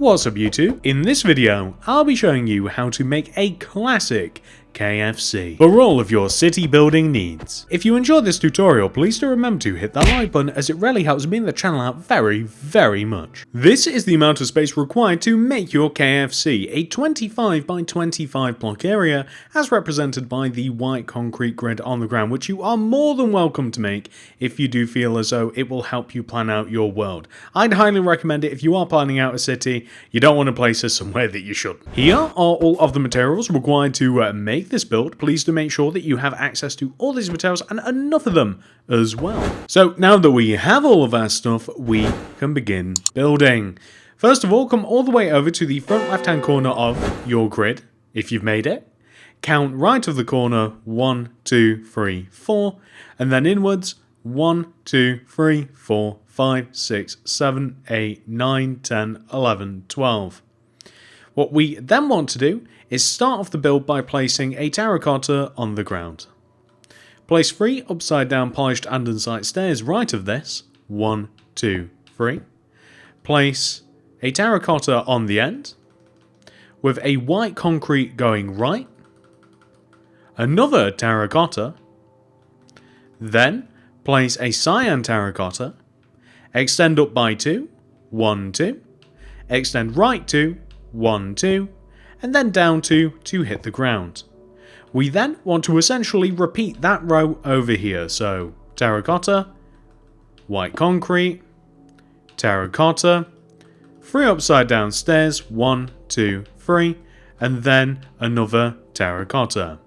What's up YouTube? In this video, I'll be showing you how to make a classic KFC for all of your city building needs. If you enjoyed this tutorial, please do remember to hit that like button as it really helps me and the channel out very much. This is the amount of space required to make your KFC, a 25 by 25 block area as represented by the white concrete grid on the ground, which you are more than welcome to make if you do feel as though it will help you plan out your world. I'd highly recommend it if you are planning out a city. You don't want to place it somewhere that you shouldn't. Here are all of the materials required to make this build. Please do make sure that you have access to all these materials and enough of them as well. So now that we have all of our stuff, we can begin building. First of all, come all the way over to the front left hand corner of your grid, if you've made it. Count right of the corner 1, 2, 3, 4, and then inwards 1, 2, 3, 4, 5, 6, 7, 8, 9, 10, 11, 12. What we then want to do is start off the build by placing a terracotta on the ground. Place 3 upside down polished andesite stairs right of this. 1, 2, 3. Place a terracotta on the end with a white concrete going right. Another terracotta. Then place a cyan terracotta. Extend up by 2. 1, 2. Extend right 2. 1, 2. And then down 2 to hit the ground. We then want to essentially repeat that row over here. So terracotta, white concrete, terracotta, 3 upside down stairs, 1, 2, 3, and then another terracotta.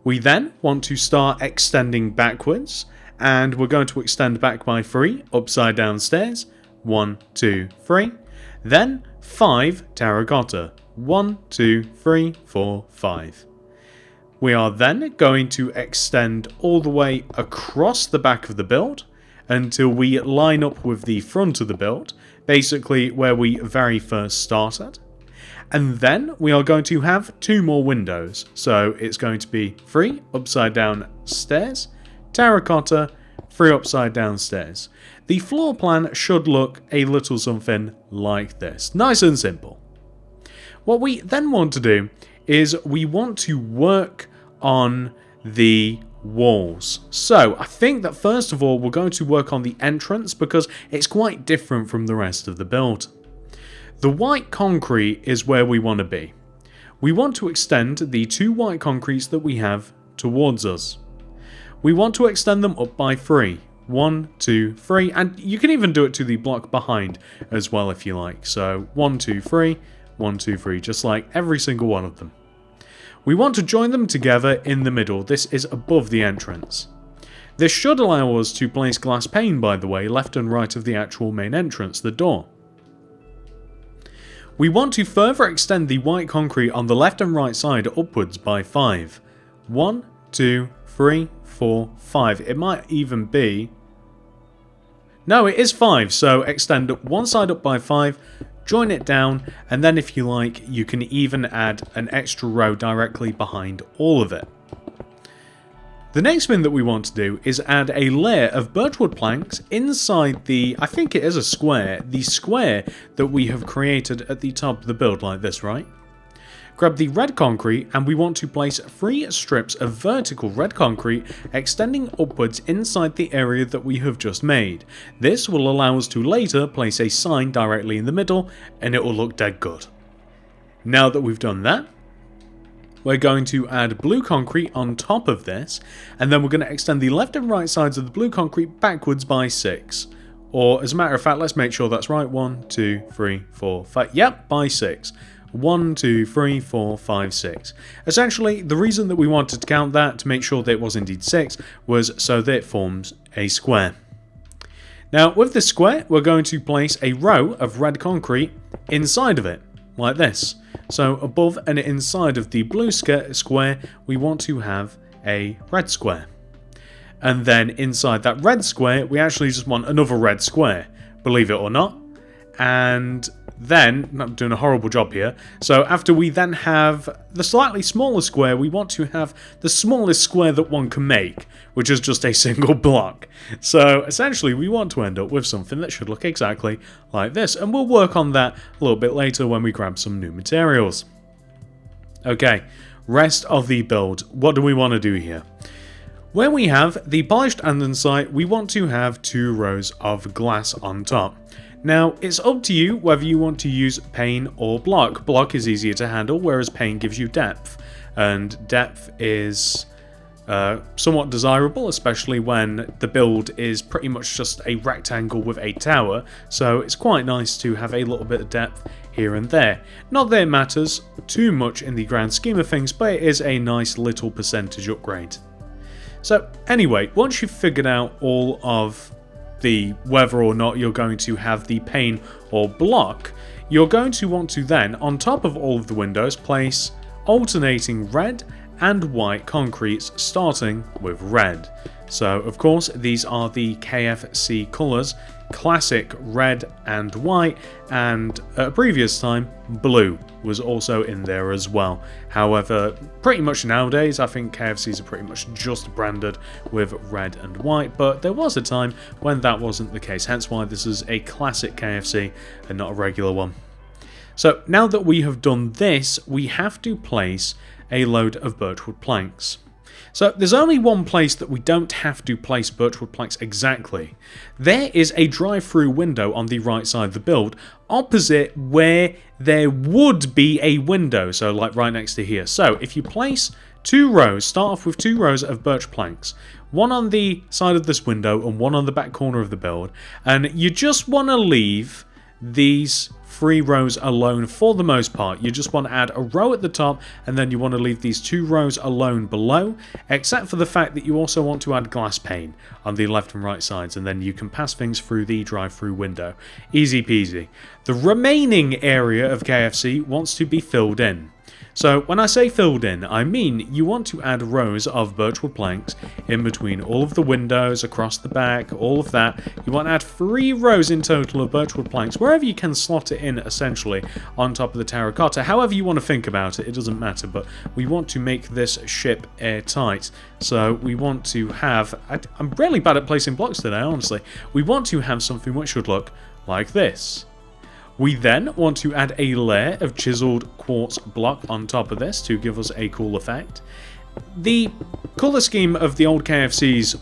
We then want to start extending backwards, and we're going to extend back by 3 upside down stairs, 1, 2, 3, then 5 terracotta. 1, 2, 3, 4, 5. We are then going to extend all the way across the back of the build until we line up with the front of the build, basically where we very first started. And then we are going to have 2 more windows. So it's going to be 3 upside down stairs, terracotta, 3 upside down stairs. The floor plan should look a little something like this. Nice and simple. What we then want to do is we want to work on the walls. So I think that first of all we're going to work on the entrance because it's quite different from the rest of the build. The white concrete is where we want to be. We want to extend the 2 white concretes that we have towards us. We want to extend them up by 3. 1, 2, 3, and you can even do it to the block behind as well if you like. So 1, 2, 3. 1, 2, 3, just like every single one of them. We want to join them together in the middle. This is above the entrance. This should allow us to place glass pane, by the way, left and right of the actual main entrance, the door. We want to further extend the white concrete on the left and right side upwards by 5. 1, 2, 3, 4, 5. It might even be... No, it is 5, so extend one side up by 5, join it down, and then if you like, you can even add an extra row directly behind all of it. The next thing that we want to do is add a layer of birchwood planks inside the, I think it is a square, the square that we have created at the top of the build like this, right? Grab the red concrete and we want to place 3 strips of vertical red concrete extending upwards inside the area that we have just made. This will allow us to later place a sign directly in the middle and it will look dead good. Now that we've done that, we're going to add blue concrete on top of this, and then we're going to extend the left and right sides of the blue concrete backwards by 6. Or as a matter of fact, let's make sure that's right. 1, 2, 3, 4, 5. Yep, by 6. 1, 2, 3, 4, 5, 6. Essentially, the reason that we wanted to count that to make sure that it was indeed 6 was so that it forms a square. Now, with this square, we're going to place a row of red concrete inside of it, like this. So above and inside of the blue square, we want to have a red square. And then inside that red square, we actually just want another red square, believe it or not. and then, I'm doing a horrible job here, so after we then have the slightly smaller square, we want to have the smallest square that one can make, which is just a single block. So essentially we want to end up with something that should look exactly like this, and we'll work on that a little bit later when we grab some new materials. Okay, rest of the build. What do we want to do here? Where we have the polished andesite, we want to have 2 rows of glass on top. Now, it's up to you whether you want to use pane or block. Block is easier to handle, whereas pane gives you depth. And depth is somewhat desirable, especially when the build is pretty much just a rectangle with a tower. So it's quite nice to have a little bit of depth here and there. Not that it matters too much in the grand scheme of things, but it is a nice little percentage upgrade. So anyway, once you've figured out all of whether or not you're going to have the pane or block, you're going to want to then, on top of all of the windows, place alternating red and white concretes, starting with red. So of course these are the KFC colours, classic red and white, and at a previous time blue was also in there as well. However, pretty much nowadays I think KFCs are pretty much just branded with red and white, but there was a time when that wasn't the case, hence why this is a classic KFC and not a regular one. So now that we have done this, we have to place a load of birchwood planks. So there's only one place that we don't have to place birchwood planks exactly. There is a drive-through window on the right side of the build, opposite where there would be a window, so like right next to here. So if you place 2 rows, start off with 2 rows of birch planks, one on the side of this window and one on the back corner of the build, and you just want to leave these 3 rows alone for the most part. You just want to add a row at the top, and then you want to leave these 2 rows alone below, except for the fact that you also want to add glass pane on the left and right sides, and then you can pass things through the drive-through window. Easy peasy. The remaining area of KFC wants to be filled in. So when I say filled in, I mean you want to add rows of birchwood planks in between all of the windows, across the back, all of that. You want to add 3 rows in total of birchwood planks, wherever you can slot it in essentially, on top of the terracotta. However you want to think about it, it doesn't matter, but we want to make this ship airtight. So we want to have, I'm really bad at placing blocks today, honestly. We want to have something which should look like this. We then want to add a layer of chiseled quartz block on top of this to give us a cool effect. The colour scheme of the old KFCs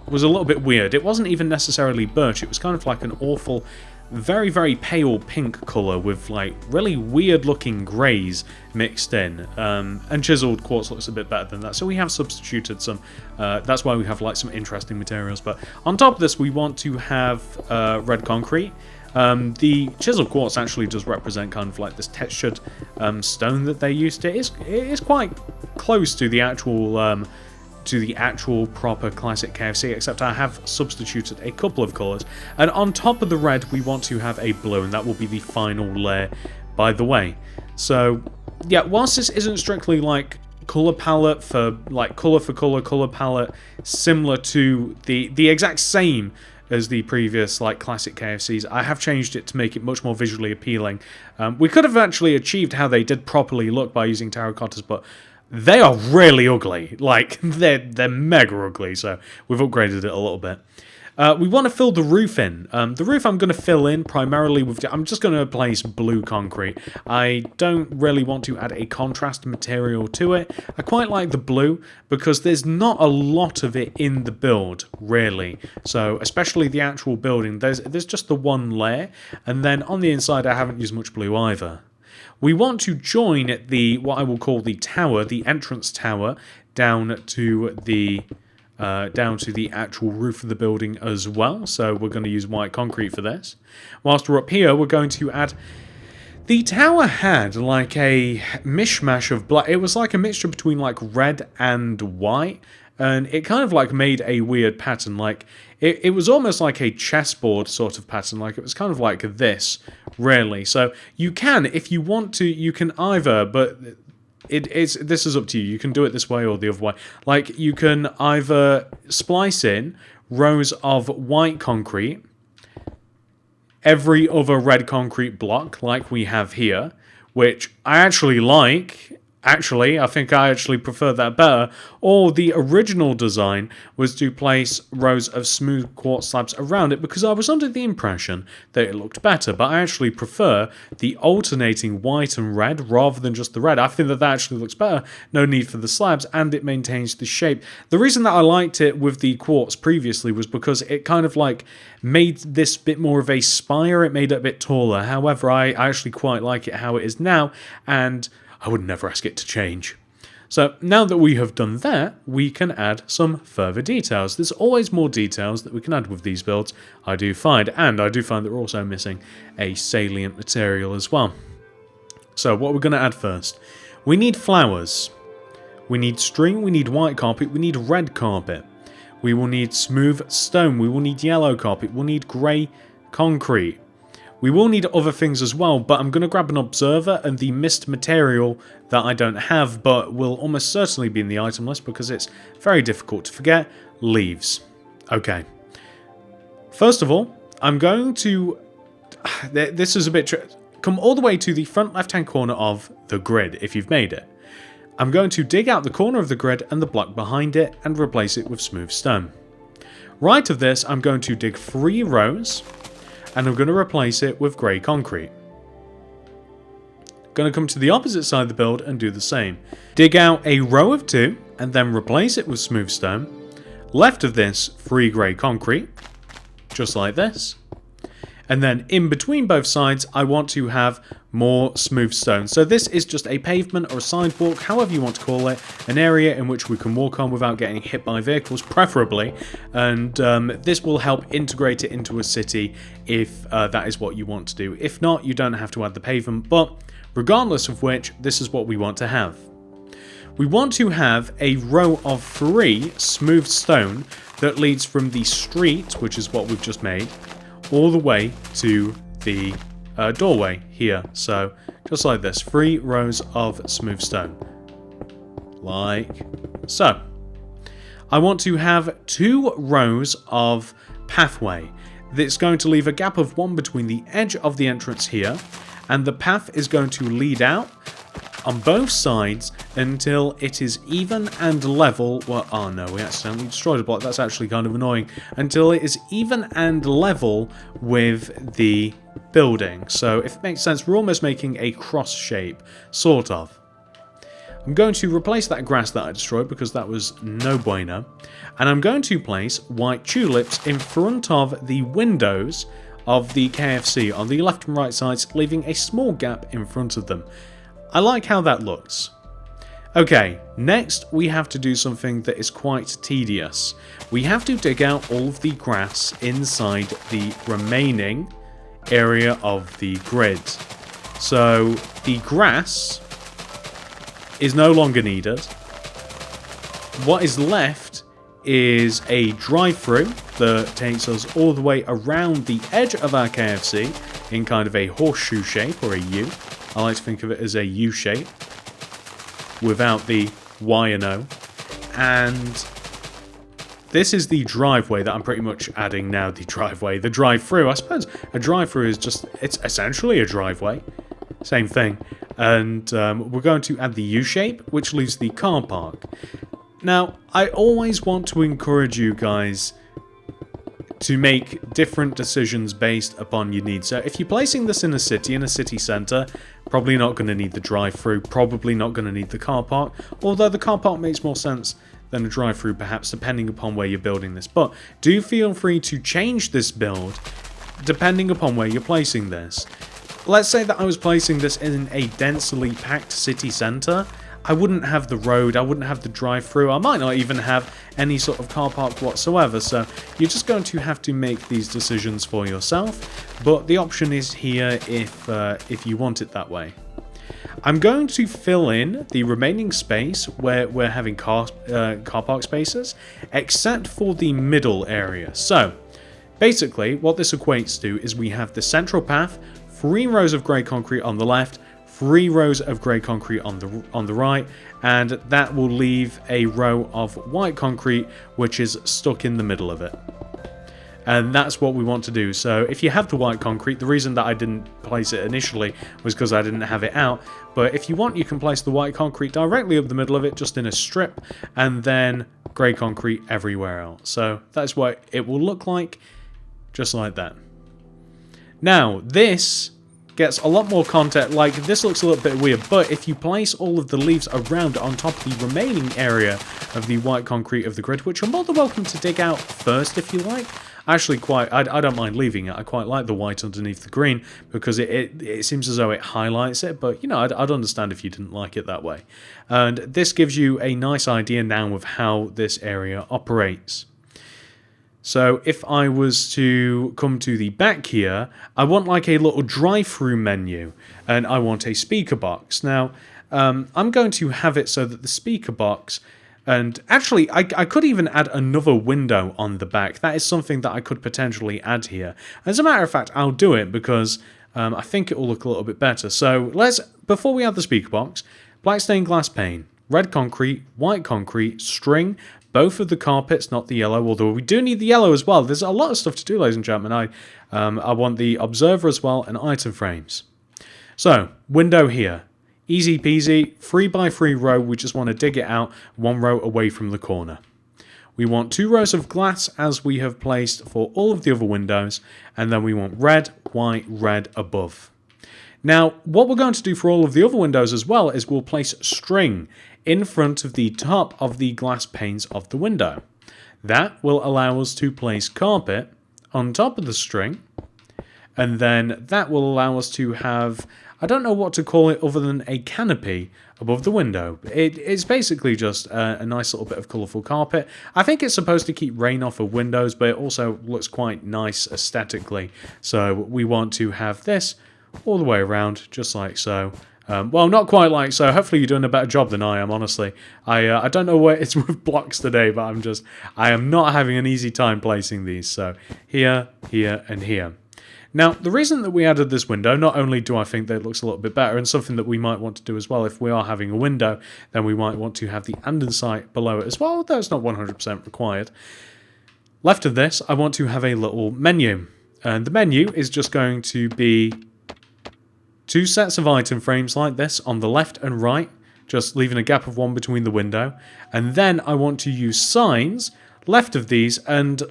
was a little bit weird. It wasn't even necessarily birch, it was kind of like an awful, very, very pale pink colour with like really weird looking greys mixed in. And chiseled quartz looks a bit better than that, so we have substituted some, that's why we have like some interesting materials. But on top of this we want to have red concrete. The chiseled quartz actually does represent kind of like this textured stone that they used. It is quite close to the actual proper classic KFC, except I have substituted a couple of colours. And on top of the red we want to have a blue, and that will be the final layer, by the way. So yeah, whilst this isn't strictly like colour palette for like colour palette similar to the exact same as the previous like classic KFCs, I have changed it to make it much more visually appealing. We could have actually achieved how they did properly look by using terracottas, but they are really ugly. Like they're mega ugly, so we've upgraded it a little bit. We want to fill the roof in. The roof I'm going to fill in primarily with, I'm just going to place blue concrete. I don't really want to add a contrast material to it. I quite like the blue because there's not a lot of it in the build, really. So especially the actual building, there's just the one layer, and then on the inside I haven't used much blue either. We want to join what I will call the tower, the entrance tower, down to the actual roof of the building as well. So we're going to use white concrete for this. Whilst we're up here, we're going to add... The tower had like a mishmash of black. It was like a mixture between like red and white, and it kind of like made a weird pattern. Like it was almost like a chessboard sort of pattern. Like it was kind of like this, really. So you can, if you want to, you can either, but this is up to you. You can do it this way or the other way. Like you can either splice in rows of white concrete every other red concrete block like we have here, which I actually like. Actually, I think I actually prefer that better. Or the original design was to place rows of smooth quartz slabs around it because I was under the impression that it looked better. But I actually prefer the alternating white and red rather than just the red. I think that actually looks better. No need for the slabs, and it maintains the shape. The reason that I liked it with the quartz previously was because it kind of like made this bit more of a spire. It made it a bit taller. However, I actually quite like it how it is now, and I would never ask it to change. So now that we have done that, we can add some further details. There's always more details that we can add with these builds, I do find. And I do find that we're also missing a salient material as well. So what we're going to add first. We need flowers. We need string, we need white carpet, we need red carpet. We will need smooth stone, we will need yellow carpet, we'll need grey concrete. We will need other things as well, but I'm going to grab an observer and the mist material that I don't have, but will almost certainly be in the item list because it's very difficult to forget. Leaves. Okay. First of all, I'm going to... This is a bit... Come all the way to the front left-hand corner of the grid, if you've made it. I'm going to dig out the corner of the grid and the block behind it and replace it with smooth stone. Right of this, I'm going to dig 3 rows... and I'm going to replace it with grey concrete. Going to come to the opposite side of the build and do the same. Dig out a row of 2 and then replace it with smooth stone. Left of this, 3 grey concrete, just like this. And then in between both sides, I want to have more smooth stone. So this is just a pavement or a sidewalk, however you want to call it, an area in which we can walk on without getting hit by vehicles, preferably. And this will help integrate it into a city if that is what you want to do. If not, you don't have to add the pavement, but regardless of which, this is what we want to have. We want to have a row of 3 smooth stone that leads from the street, which is what we've just made, all the way to the doorway here. So just like this, 3 rows of smooth stone, like so. I want to have 2 rows of pathway. That's going to leave a gap of 1 between the edge of the entrance here, and the path is going to lead out on both sides until it is even and level. Well, oh no, we accidentally destroyed a block. That's actually kind of annoying. Until it is even and level with the building. So if it makes sense, we're almost making a cross shape, sort of. I'm going to replace that grass that I destroyed because that was no bueno. And I'm going to place white tulips in front of the windows of the KFC on the left and right sides, leaving a small gap in front of them. I like how that looks. Okay, next we have to do something that is quite tedious. We have to dig out all of the grass inside the remaining area of the grid. So the grass is no longer needed. What is left is a drive-through that takes us all the way around the edge of our KFC in kind of a horseshoe shape, or a U. I like to think of it as a U shape without the Y and O. And this is the driveway that I'm pretty much adding now. The drive-through, I suppose a drive-through is just, it's essentially a driveway. Same thing. And we're going to add the U shape, which leaves the car park. Now, I always want to encourage you guys to make different decisions based upon your needs. So if you're placing this in a city centre, probably not going to need the drive-through, probably not going to need the car park, although the car park makes more sense than a drive-through perhaps, depending upon where you're building this. But do feel free to change this build depending upon where you're placing this. Let's say that I was placing this in a densely packed city centre. I wouldn't have the road, I wouldn't have the drive-through, I might not even have any sort of car park whatsoever, so you're just going to have to make these decisions for yourself, but the option is here if you want it that way. I'm going to fill in the remaining space where we're having car park spaces, except for the middle area. So, basically, what this equates to is we have the central path, 3 rows of grey concrete on the left, 3 rows of grey concrete on the right, and that will leave a row of white concrete which is stuck in the middle of it. And that's what we want to do. So if you have the white concrete, the reason that I didn't place it initially was because I didn't have it out. But if you want, you can place the white concrete directly up the middle of it, just in a strip, and then grey concrete everywhere else. So that's what it will look like, just like that. Now, this gets a lot more content. Like, this looks a little bit weird, but if you place all of the leaves around on top of the remaining area of the white concrete of the grid, which you're more than welcome to dig out first if you like. Actually, I don't mind leaving it. I quite like the white underneath the green because it seems as though it highlights it, but you know, I'd understand if you didn't like it that way. And this gives you a nice idea now of how this area operates. So if I was to come to the back here, I want like a little drive-through menu, and I want a speaker box. Now, I'm going to have it so that the speaker box, and actually I could even add another window on the back. That is something that I could potentially add here. As a matter of fact, I'll do it because I think it will look a little bit better. So before we add the speaker box, black stained glass pane, red concrete, white concrete, string, both of the carpets, not the yellow, although we do need the yellow as well. There's a lot of stuff to do, ladies and gentlemen. I want the observer as well and item frames. So, window here. Easy peasy, 3x3 row. We just want to dig it out 1 row away from the corner. We want 2 rows of glass as we have placed for all of the other windows. And then we want red, white, red above. Now, what we're going to do for all of the other windows as well is we'll place string in front of the top of the glass panes of the window. That will allow us to place carpet on top of the string, and then that will allow us to have, I don't know what to call it other than a canopy above the window. It's basically just a nice little bit of colourful carpet. I think it's supposed to keep rain off of windows, but it also looks quite nice aesthetically. So we want to have this all the way around, just like so. Well, not quite like so. Hopefully you're doing a better job than I am, honestly. I don't know where it's with blocks today, but I am not having an easy time placing these. So here, here, and here. Now, the reason that we added this window, not only do I think that it looks a little bit better, and something that we might want to do as well, if we are having a window, then we might want to have the andesite below it as well, though it's not 100% required. Left of this, I want to have a little menu. And the menu is just going to be 2 sets of item frames like this on the left and right, just leaving a gap of 1 between the window. And then I want to use signs left of these, and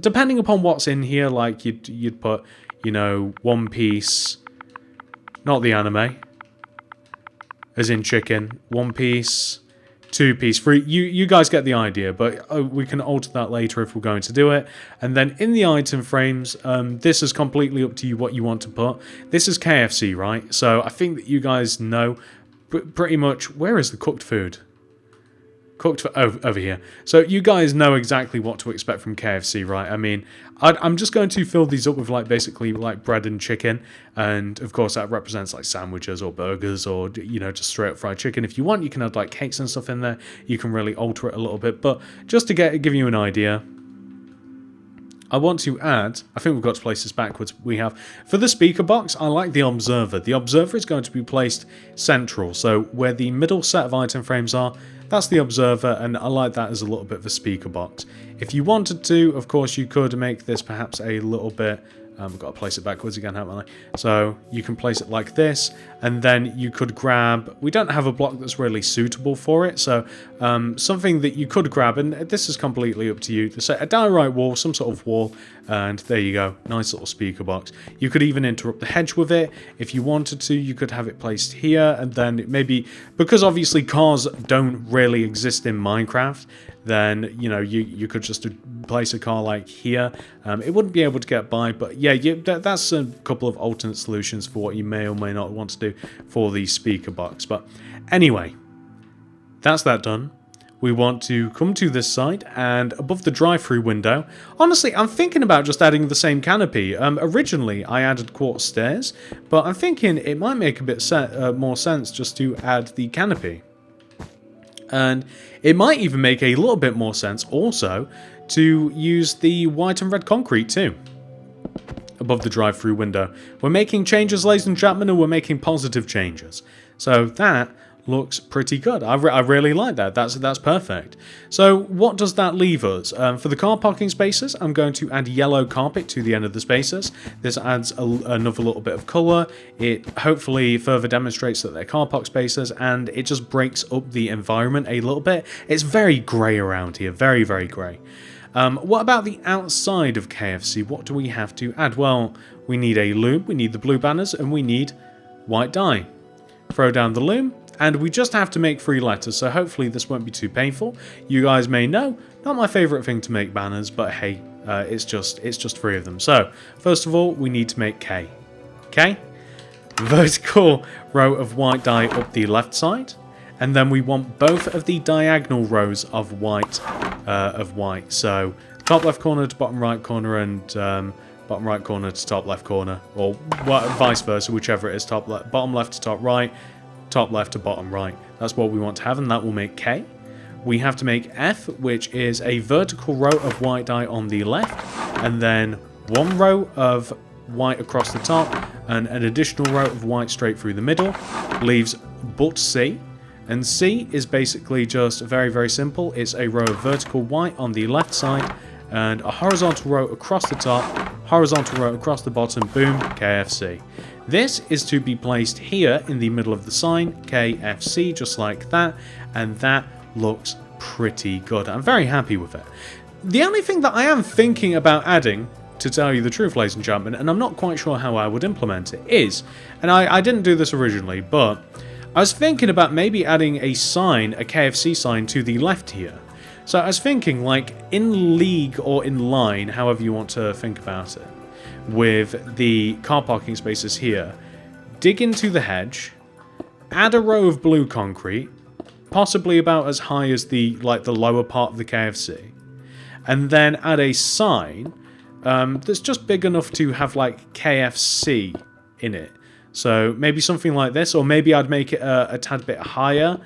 depending upon what's in here, like you'd put, you know, One Piece, not the anime, as in chicken, 1 piece, 2 piece, 3. You guys get the idea, but we can alter that later if we're going to do it. And then in the item frames, this is completely up to you what you want to put. This is KFC, right? So I think that you guys know pretty much, where is the cooked food? Over here. So you guys know exactly what to expect from KFC, right? I mean, I'm just going to fill these up with basically bread and chicken, and of course that represents like sandwiches or burgers or, you know, just straight up fried chicken. If you want, you can add like cakes and stuff in there. You can really alter it a little bit, but just to give you an idea, I want to add, I think we've got to place this backwards. We have, for the speaker box, I like the observer. The observer is going to be placed central, so where the middle set of item frames are, that's the observer, and I like that as a little bit of a speaker box. If you wanted to, of course, you could make this perhaps a little bit, I've got to place it backwards again, haven't I? So you can place it like this, and then you could grab, we don't have a block that's really suitable for it, so something that you could grab, and this is completely up to you, so a downright wall, some sort of wall, and there you go, nice little speaker box. You could even interrupt the hedge with it. If you wanted to, you could have it placed here, and then maybe, because obviously cars don't really exist in Minecraft, then, you know, you could just place a car like here. It wouldn't be able to get by, but yeah, that's a couple of alternate solutions for what you may or may not want to do for the speaker box. But anyway, that's that done. We want to come to this side, and above the drive-through window, honestly, I'm thinking about just adding the same canopy. Originally, I added quartz stairs, but I'm thinking it might make a bit more sense just to add the canopy. And it might even make a little bit more sense also to use the white and red concrete too above the drive-through window. We're making changes, ladies and gentlemen, and we're making positive changes. So that looks pretty good. I really like that. That's perfect. So what does that leave us? For the car parking spaces, I'm going to add yellow carpet to the end of the spaces. This adds another little bit of colour. It hopefully further demonstrates that they're car park spaces, and it just breaks up the environment a little bit. It's very grey around here, very, very grey. What about the outside of KFC? What do we have to add? Well, we need a loom, we need the blue banners, and we need white dye. Throw down the loom. And we just have to make 3 letters, so hopefully this won't be too painful. You guys may know, not my favourite thing to make banners, but hey, it's just 3 of them. So, first of all, we need to make K. K? Vertical row of white dye up the left side. And then we want both of the diagonal rows of white. So, top left corner to bottom right corner, and bottom right corner to top left corner. Or vice versa, whichever it is, bottom left to top right. Top left to bottom right. That's what we want to have, and that will make K. We have to make F, which is a vertical row of white dye on the left, and then 1 row of white across the top, and an additional row of white straight through the middle. Leaves but C, and C is basically just very, very simple. It's a row of vertical white on the left side, and a horizontal row across the top, horizontal row across the bottom, boom, KFC. This is to be placed here in the middle of the sign, KFC, just like that, and that looks pretty good. I'm very happy with it. The only thing that I am thinking about adding, to tell you the truth, ladies and gentlemen, and I'm not quite sure how I would implement it, is, and I didn't do this originally, but I was thinking about maybe adding a sign, a KFC sign, to the left here. So I was thinking, like, in league or in line, however you want to think about it, with the car parking spaces here, dig into the hedge, add a row of blue concrete, possibly about as high as the lower part of the KFC, and then add a sign that's just big enough to have like KFC in it. So maybe something like this, or maybe I'd make it a tad bit higher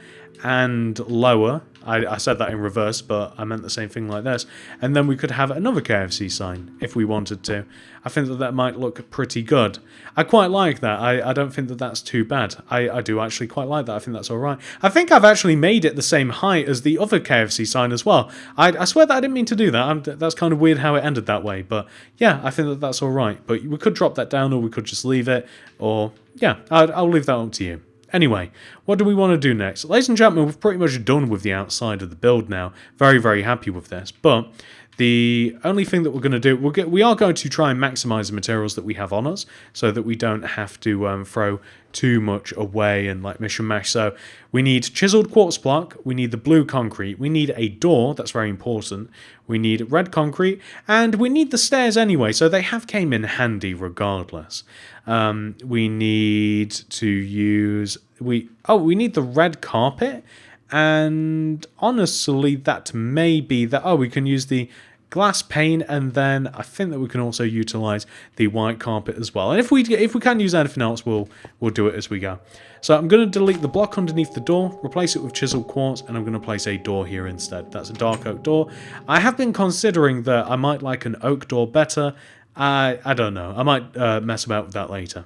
and lower. I said that in reverse, but I meant the same thing like this. And then we could have another KFC sign if we wanted to. I think that that might look pretty good. I quite like that. I don't think that that's too bad. I do actually quite like that. I think that's alright. I think I've actually made it the same height as the other KFC sign as well. I swear that I didn't mean to do that. That's kind of weird how it ended that way. But yeah, I think that that's alright. But we could drop that down, or we could just leave it. Or yeah, I'll leave that up to you. Anyway, what do we want to do next? Ladies and gentlemen, we've pretty much done with the outside of the build now. Very, very happy with this. But the only thing that we're going to do, we are going to try and maximize the materials that we have on us so that we don't have to throw too much away and like mish and mash. So we need chiseled quartz block, we need the blue concrete, we need a door, that's very important, we need red concrete, and we need the stairs anyway, so they have came in handy regardless. We need to use, we need the red carpet, and honestly that may be that, we can use the glass pane, and then I think that we can also utilize the white carpet as well. And if we can use anything else, we'll do it as we go. So I'm going to delete the block underneath the door, replace it with chiseled quartz, and I'm going to place a door here instead. That's a dark oak door. I have been considering that I might like an oak door better. I don't know. I might mess about with that later.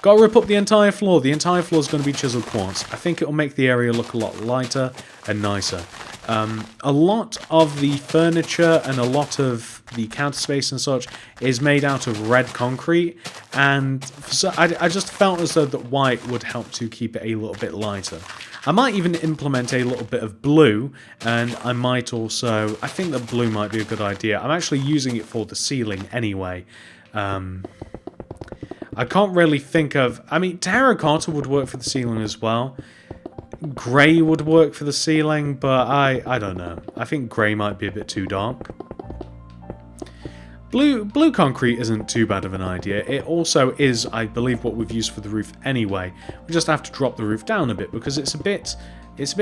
Got to rip up the entire floor. The entire floor is going to be chiseled quartz. I think it will make the area look a lot lighter and nicer. A lot of the furniture and a lot of the counter space and such is made out of red concrete, and so I just felt as though that white would help to keep it a little bit lighter. I might even implement a little bit of blue, and I might also, I think that blue might be a good idea. I'm actually using it for the ceiling anyway. I can't really think of, I mean, terracotta would work for the ceiling as well. Grey would work for the ceiling, but I don't know. I think grey might be a bit too dark. Blue concrete isn't too bad of an idea. It also is, I believe, what we've used for the roof anyway. We just have to drop the roof down a bit because it's a bit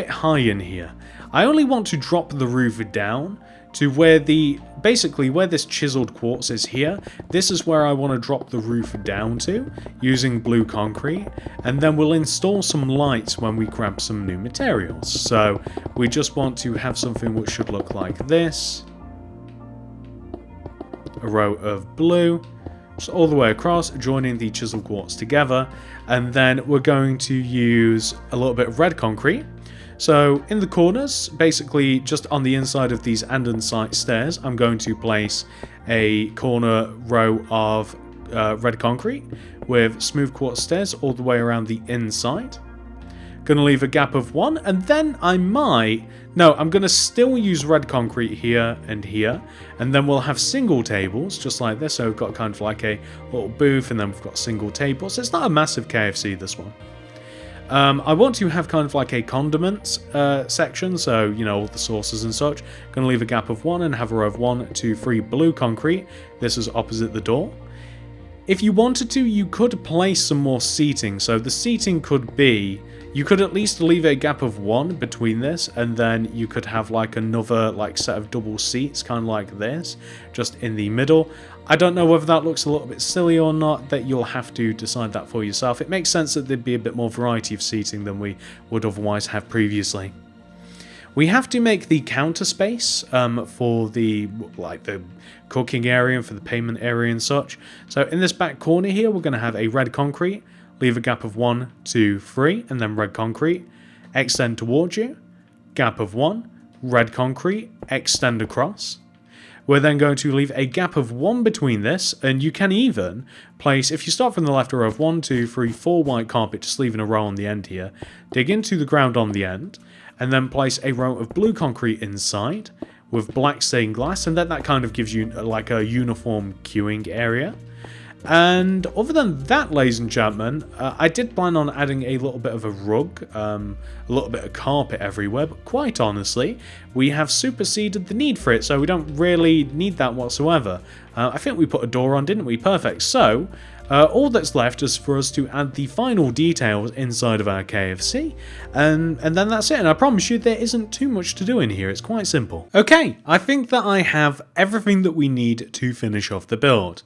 high in here. I only want to drop the roof down to where basically where this chiseled quartz is here. This is where I want to drop the roof down to using blue concrete, and then we'll install some lights when we grab some new materials. So we just want to have something which should look like this. A row of blue, just all the way across, joining the chisel quartz together. And then we're going to use a little bit of red concrete. So in the corners, basically just on the inside of these andesite stairs, I'm going to place a corner row of red concrete with smooth quartz stairs all the way around the inside. Going to leave a gap of 1, and then I'm going to still use red concrete here, and then we'll have single tables just like this. So we've got kind of like a little booth, and then we've got single tables. It's not a massive KFC, this one. I want to have kind of like a condiments section, so all the sauces and such. Going to leave a gap of 1 and have a row of 1, 2, 3 blue concrete. This is opposite the door. If you wanted to, you could place some more seating. So the seating could be, you could at least leave a gap of 1 between this, and then you could have like another set of double seats, kind of like this, just in the middle. I don't know whether that looks a little bit silly or not. That you'll have to decide that for yourself. It makes sense that there'd be a bit more variety of seating than we would otherwise have previously. We have to make the counter space for the cooking area and for the payment area and such. So in this back corner here, we're going to have a red concrete, leave a gap of 1, 2, 3, and then red concrete, extend towards you, gap of 1, red concrete, extend across. We're then going to leave a gap of 1 between this, and you can even place, if you start from the left, a row of 1, 2, 3, 4 white carpet, just leaving a row on the end here, dig into the ground on the end, and then place a row of blue concrete inside with black stained glass, and then that kind of gives you like a uniform queuing area. And other than that, ladies and gentlemen, I did plan on adding a little bit of a rug, a little bit of carpet everywhere, but quite honestly, we have superseded the need for it, so we don't really need that whatsoever. I think we put a door on, didn't we? Perfect. So, all that's left is for us to add the final details inside of our KFC, and then that's it. And I promise you, there isn't too much to do in here. It's quite simple. Okay, I think that I have everything that we need to finish off the build.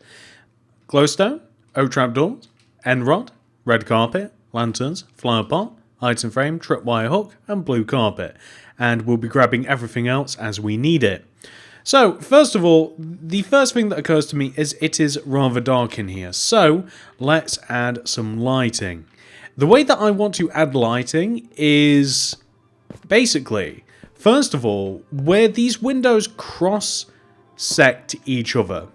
Glowstone, oak trapdoors, end rod, red carpet, lanterns, flower pot, item frame, tripwire hook, and blue carpet. And we'll be grabbing everything else as we need it. So, first of all, the first thing that occurs to me is it is rather dark in here. So, let's add some lighting. The way that I want to add lighting is basically, first of all, where these windows cross-sect each other.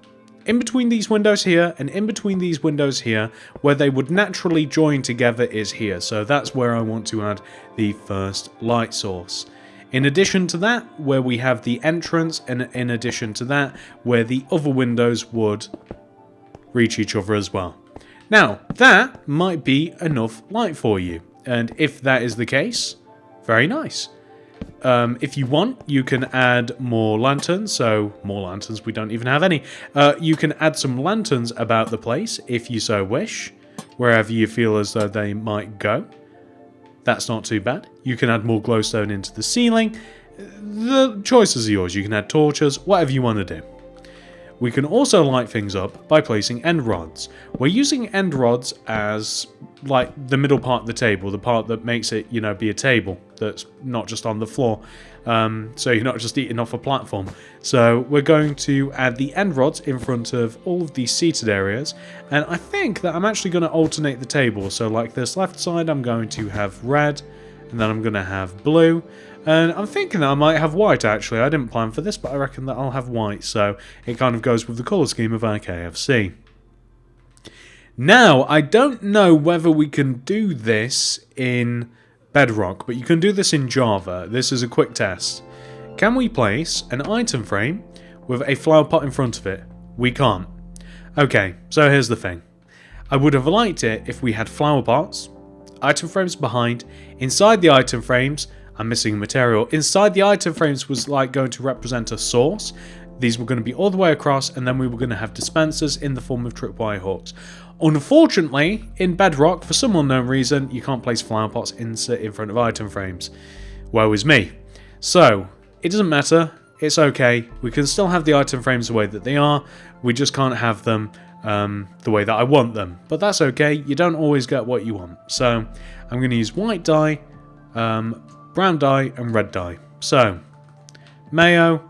In between these windows here and in between these windows here, where they would naturally join together is here. So that's where I want to add the first light source. In addition to that, where we have the entrance, and in addition to that, where the other windows would reach each other as well. Now, that might be enough light for you. And if that is the case, very nice. If you want, you can add more lanterns. So, more lanterns, we don't even have any. You can add some lanterns about the place, if you so wish, wherever you feel as though they might go. That's not too bad. You can add more glowstone into the ceiling. The choice is yours. You can add torches, whatever you want to do. We can also light things up by placing end rods. We're using end rods as like the middle part of the table, the part that makes it, be a table that's not just on the floor. So you're not just eating off a platform. So we're going to add the end rods in front of all of these seated areas. And I think that I'm actually going to alternate the table. So like this left side, I'm going to have red, and then I'm going to have blue. And I'm thinking that I might have white, actually. I didn't plan for this, but I reckon that I'll have white. So it kind of goes with the colour scheme of our KFC. Now, I don't know whether we can do this in Bedrock, but you can do this in Java. This is a quick test. Can we place an item frame with a flower pot in front of it? We can't. Okay, so here's the thing. I would have liked it if we had flower pots, item frames behind. Inside the item frames, I'm missing material. Inside the item frames was like going to represent a source. These were going to be all the way across, and then we were going to have dispensers in the form of tripwire hooks. Unfortunately, in Bedrock, for some unknown reason, you can't place flower pots in front of item frames. Woe is me. So, it doesn't matter. It's okay. We can still have the item frames the way that they are. We just can't have them the way that I want them. But that's okay. You don't always get what you want. So, I'm going to use white dye, brown dye, and red dye. So, mayo,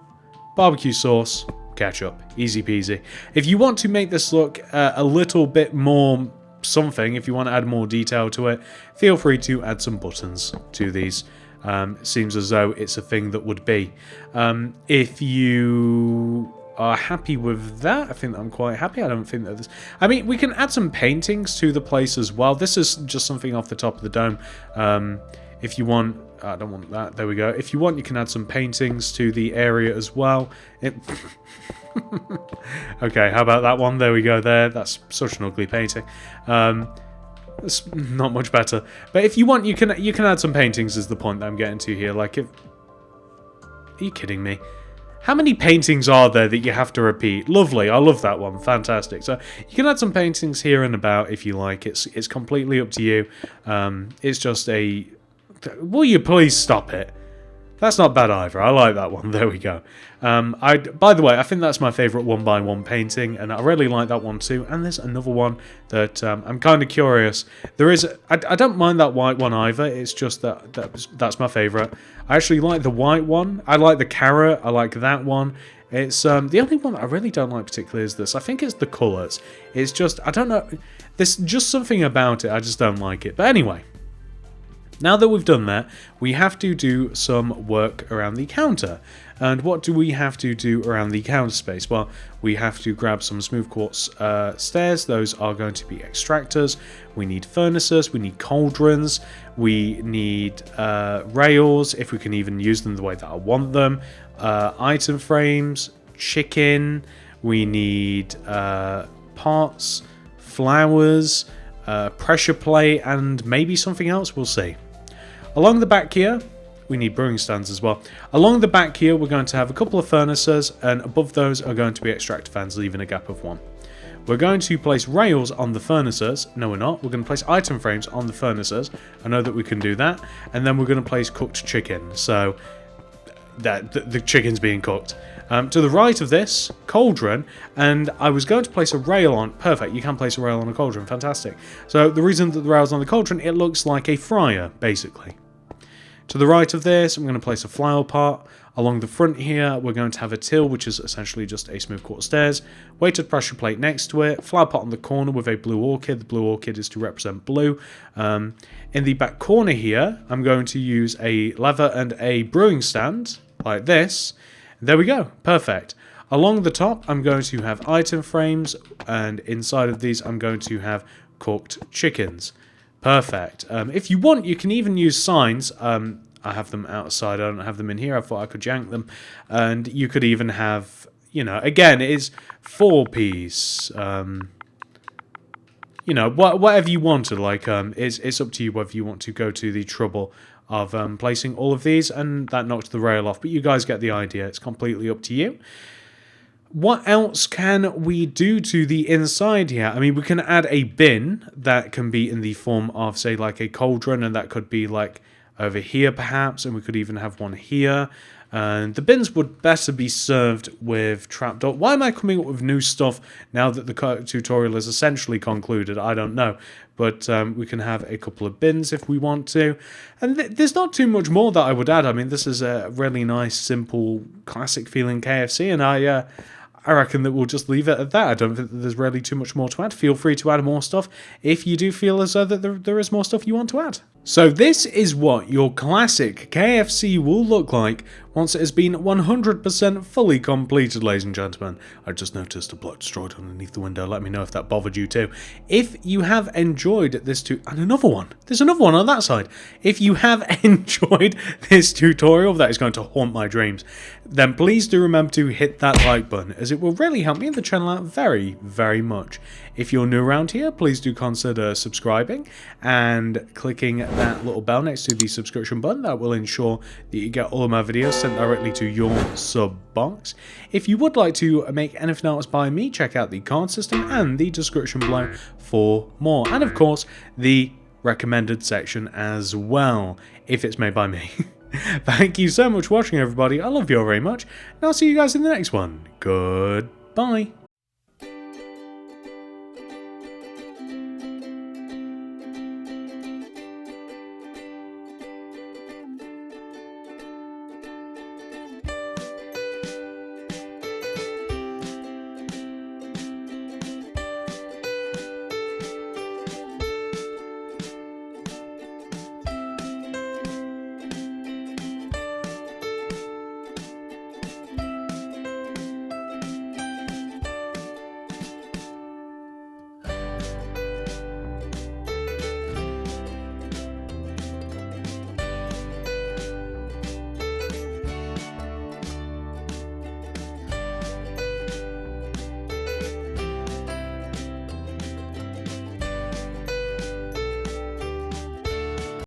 barbecue sauce, ketchup. Easy peasy. If you want to make this look a little bit more something, if you want to add more detail to it, feel free to add some buttons to these. It seems as though it's a thing that would be. If you are happy with that, I think I'm quite happy. I don't think that this... I mean, we can add some paintings to the place as well. This is just something off the top of the dome. If you want... I don't want that. There we go. If you want, you can add some paintings to the area as well. Okay, how about that one? There we go there. That's such an ugly painting. It's not much better. But if you want, you can add some paintings is the point that I'm getting to here. Like, if... Are you kidding me? How many paintings are there that you have to repeat? Lovely, I love that one. Fantastic. So you can add some paintings here and about if you like. It's completely up to you. It's just a... Will you please stop it? That's not bad either. I like that one. There we go. By the way, I think that's my favourite 1x1 painting, and I really like that one too. And there's another one that I'm kind of curious. There is. I don't mind that white one either. It's just that's my favourite. I actually like the white one. I like the carrot. I like that one. It's the only one that I really don't like particularly is this. I think it's the colours. It's just, I don't know. There's just something about it. I just don't like it. But anyway. Now that we've done that, we have to do some work around the counter. And what do we have to do around the counter space? Well, we have to grab some smooth quartz stairs. Those are going to be extractors. We need furnaces. We need cauldrons. We need rails, if we can even use them the way that I want them. Item frames, chicken. We need pots, flowers, pressure plate, and maybe something else. We'll see. Along the back here, we need brewing stands as well. Along the back here, we're going to have a couple of furnaces, and above those are going to be extractor fans, leaving a gap of one. We're going to place rails on the furnaces. No, we're not. We're going to place item frames on the furnaces. I know that we can do that. And then we're going to place cooked chicken. So that the chicken's being cooked. To the right of this, cauldron, and I was going to place a rail on. Perfect, you can place a rail on a cauldron. Fantastic. So the reason that the rail's on the cauldron, it looks like a fryer, basically. To the right of this, I'm going to place a flower pot. Along the front here, we're going to have a till, which is essentially just a smooth quartz stairs. Weighted pressure plate next to it. Flower pot on the corner with a blue orchid. The blue orchid is to represent blue. In the back corner here, I'm going to use a lever and a brewing stand, like this. There we go. Perfect. Along the top, I'm going to have item frames, and inside of these, I'm going to have cooked chickens. Perfect. If you want, you can even use signs. I have them outside. I don't have them in here. I thought I could jank them. And you could even have, you know, again, it is 4-piece. You know, whatever you wanted. Like, it's up to you whether you want to go to the trouble of placing all of these. And that knocked the rail off. But you guys get the idea. It's completely up to you. What else can we do to the inside here? I mean, we can add a bin that can be in the form of, say, like a cauldron, and that could be like over here perhaps, and we could even have one here. And the bins would better be served with trapdoor. Why am I coming up with new stuff now that the tutorial is essentially concluded? I don't know. But we can have a couple of bins if we want to. And there's not too much more that I would add. I mean, this is a really nice, simple, classic feeling KFC, and I reckon that we'll just leave it at that. I don't think that there's really too much more to add. Feel free to add more stuff if you do feel as though that there is more stuff you want to add. So this is what your classic KFC will look like once it has been 100% fully completed, ladies and gentlemen. I just noticed a block destroyed underneath the window. Let me know if that bothered you too. If you have enjoyed this and another one. There's another one on that side. If you have enjoyed this tutorial that is going to haunt my dreams, then please do remember to hit that like button, as it will really help me and the channel out very, very much. If you're new around here, please do consider subscribing and clicking that little bell next to the subscription button. That will ensure that you get all of my videos sent directly to your sub box. If you would like to make anything else by me, check out the card system and the description below for more. And of course, the recommended section as well, if it's made by me. Thank you so much for watching, everybody. I love you all very much, and I'll see you guys in the next one. Goodbye.